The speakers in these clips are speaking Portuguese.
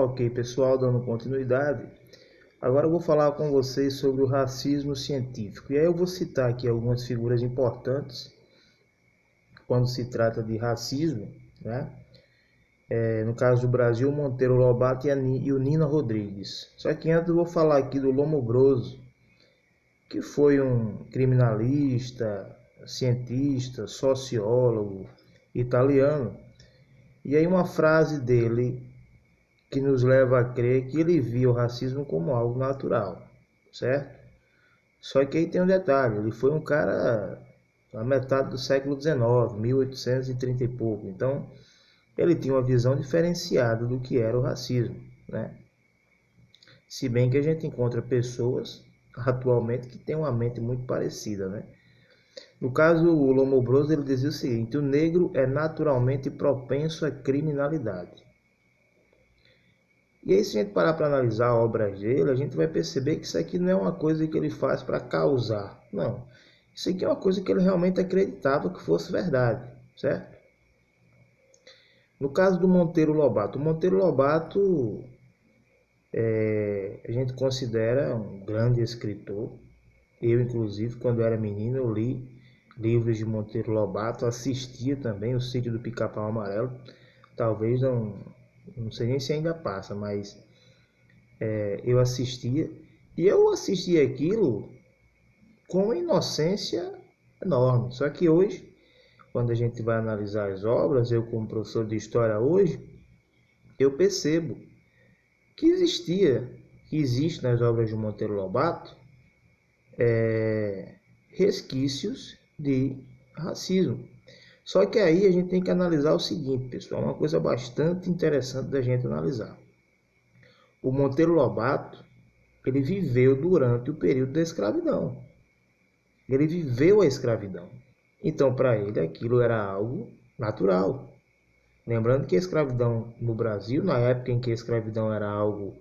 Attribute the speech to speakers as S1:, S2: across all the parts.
S1: Ok, pessoal, dando continuidade. Agora eu vou falar com vocês sobre o racismo científico. E aí eu vou citar aqui algumas figuras importantes quando se trata de racismo, né? No caso do Brasil, Monteiro Lobato e o Nina Rodrigues. Só que antes eu vou falar aqui do Lombroso, que foi um criminalista, cientista, sociólogo italiano. E aí uma frase dele que nos leva a crer que ele via o racismo como algo natural, certo? Só que aí tem um detalhe, ele foi um cara na metade do século XIX, 1830 e pouco, então ele tinha uma visão diferenciada do que era o racismo, né? Se bem que a gente encontra pessoas atualmente que têm uma mente muito parecida, né? No caso, o Lombroso ele dizia o seguinte: o negro é naturalmente propenso à criminalidade. E aí, se a gente parar para analisar obras dele, a gente vai perceber que isso aqui não é uma coisa que ele faz para causar. Não. Isso aqui é uma coisa que ele realmente acreditava que fosse verdade, certo? No caso do Monteiro Lobato, o Monteiro Lobato a gente considera um grande escritor. Eu, inclusive, quando era menino, eu li livros de Monteiro Lobato, assistia também o Sítio do Pica-Pau Amarelo. Talvez não sei nem se ainda passa, mas eu assistia, e eu assistia aquilo com uma inocência enorme. Só que hoje, quando a gente vai analisar as obras, eu como professor de história hoje, eu percebo que existe nas obras de Monteiro Lobato resquícios de racismo. Só que aí a gente tem que analisar o seguinte, pessoal, uma coisa bastante interessante da gente analisar. O Monteiro Lobato, ele viveu durante o período da escravidão. Ele viveu a escravidão. Então, para ele, aquilo era algo natural. Lembrando que a escravidão no Brasil, na época em que a escravidão era algo,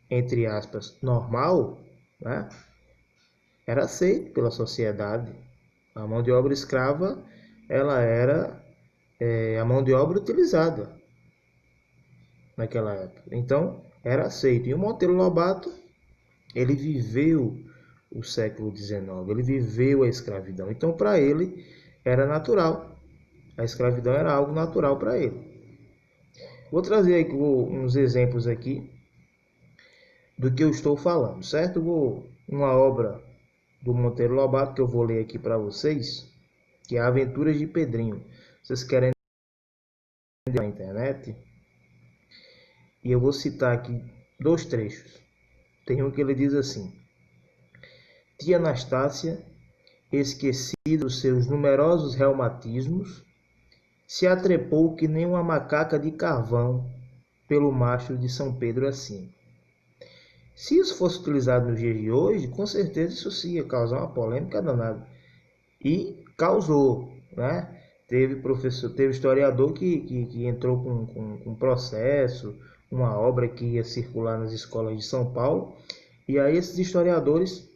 S1: entre aspas, normal, né, era aceito pela sociedade. A mão de obra escrava, ela era a mão de obra utilizada naquela época. Então, era aceito. E o Monteiro Lobato, ele viveu o século XIX, ele viveu a escravidão. Então, para ele, era natural. A escravidão era algo natural para ele. Vou trazer aqui uns exemplos aqui do que eu estou falando, certo? Uma obra do Monteiro Lobato que eu vou ler aqui para vocês, que é Aventuras de Pedrinho. Vocês querem na internet? E eu vou citar aqui dois trechos. Tem um que ele diz assim: Tia Anastácia, esquecida dos seus numerosos reumatismos, se atrepou que nem uma macaca de carvão pelo mastro de São Pedro assim. Se isso fosse utilizado nos dias de hoje, com certeza isso ia causar uma polêmica danada. E causou, né? Teve historiador que entrou com processo, uma obra que ia circular nas escolas de São Paulo, e aí esses historiadores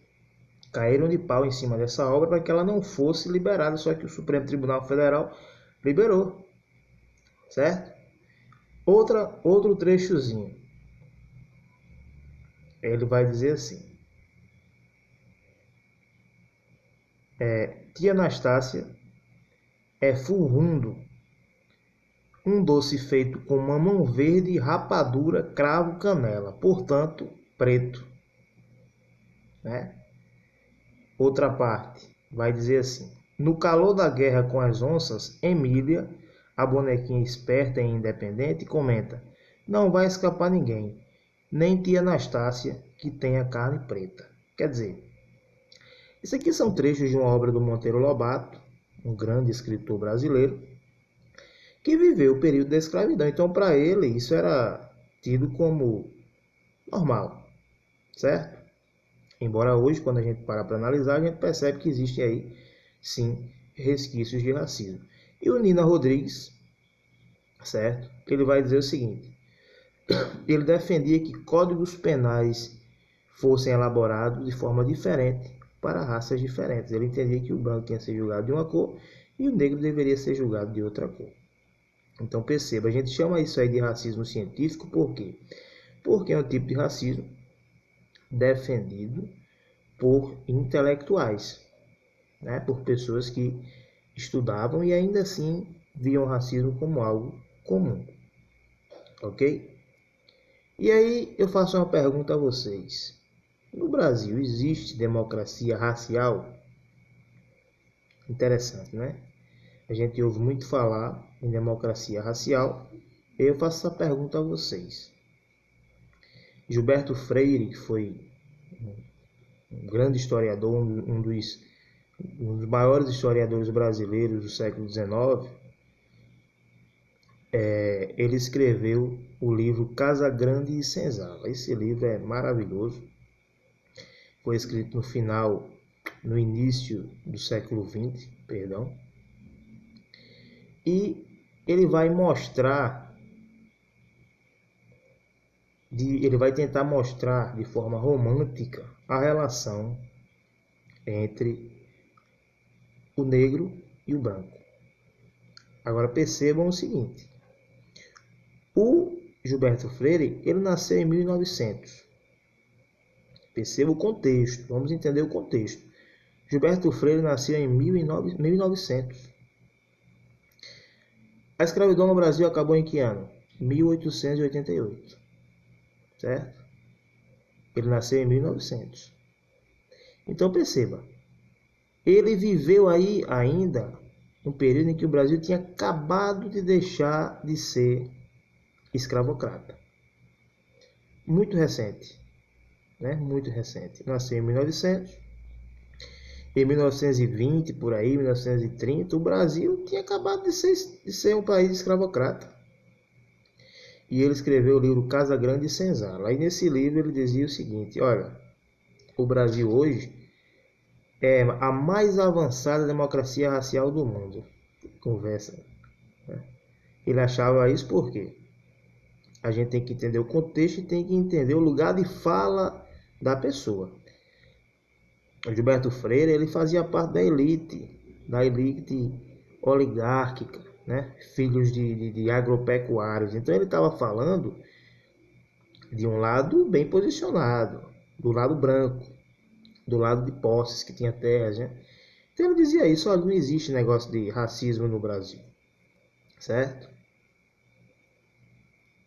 S1: caíram de pau em cima dessa obra para que ela não fosse liberada, só que o Supremo Tribunal Federal liberou, certo? Outro trechozinho, ele vai dizer assim: Tia Anastácia é furrundo, um doce feito com mamão verde, rapadura, cravo, canela, portanto, preto, né? Outra parte vai dizer assim: no calor da guerra com as onças, Emília, a bonequinha esperta e independente, comenta: não vai escapar ninguém, nem tia Anastácia, que tem a carne preta. Quer dizer, isso aqui são trechos de uma obra do Monteiro Lobato, um grande escritor brasileiro, que viveu o período da escravidão. Então, para ele, isso era tido como normal, certo? Embora hoje, quando a gente para analisar, a gente percebe que existem aí, sim, resquícios de racismo. E o Nina Rodrigues, certo? Ele vai dizer o seguinte: ele defendia que códigos penais fossem elaborados de forma diferente para raças diferentes. Ele entendia que o branco ia ser julgado de uma cor e o negro deveria ser julgado de outra cor. Então perceba, a gente chama isso aí de racismo científico por quê? Porque é um tipo de racismo defendido por intelectuais, né? Por pessoas que estudavam e ainda assim viam o racismo como algo comum, ok? E aí eu faço uma pergunta a vocês. No Brasil existe democracia racial? Interessante, né? A gente ouve muito falar em democracia racial. Eu faço essa pergunta a vocês. Gilberto Freire, que foi um grande historiador, um dos maiores historiadores brasileiros do século XIX, ele escreveu o livro Casa Grande e Senzala. Esse livro é maravilhoso. Foi escrito no início do século XX, perdão. E ele vai tentar mostrar de forma romântica a relação entre o negro e o branco. Agora percebam o seguinte: o Gilberto Freire, ele nasceu em 1900. Perceba o contexto, vamos entender o contexto. Gilberto Freire nasceu em 1900. A escravidão no Brasil acabou em que ano? 1888, certo? Ele nasceu em 1900. Então perceba, ele viveu aí ainda um período em que o Brasil tinha acabado de deixar de ser escravocrata. Muito recente, né? Muito recente. Nasceu em 1900. Em 1920, por aí, 1930, o Brasil tinha acabado de ser um país escravocrata. E ele escreveu o livro Casa Grande e Senzala. Aí nesse livro ele dizia o seguinte: olha, o Brasil hoje é a mais avançada democracia racial do mundo. Conversa, né? Ele achava isso porque a gente tem que entender o contexto e tem que entender o lugar de fala da pessoa. O Gilberto Freire, ele fazia parte da elite oligárquica, né? Filhos de agropecuários. Então ele estava falando de um lado bem posicionado, do lado branco, do lado de posses, que tinha terras, né? Então ele dizia isso: olha, não existe negócio de racismo no Brasil, certo?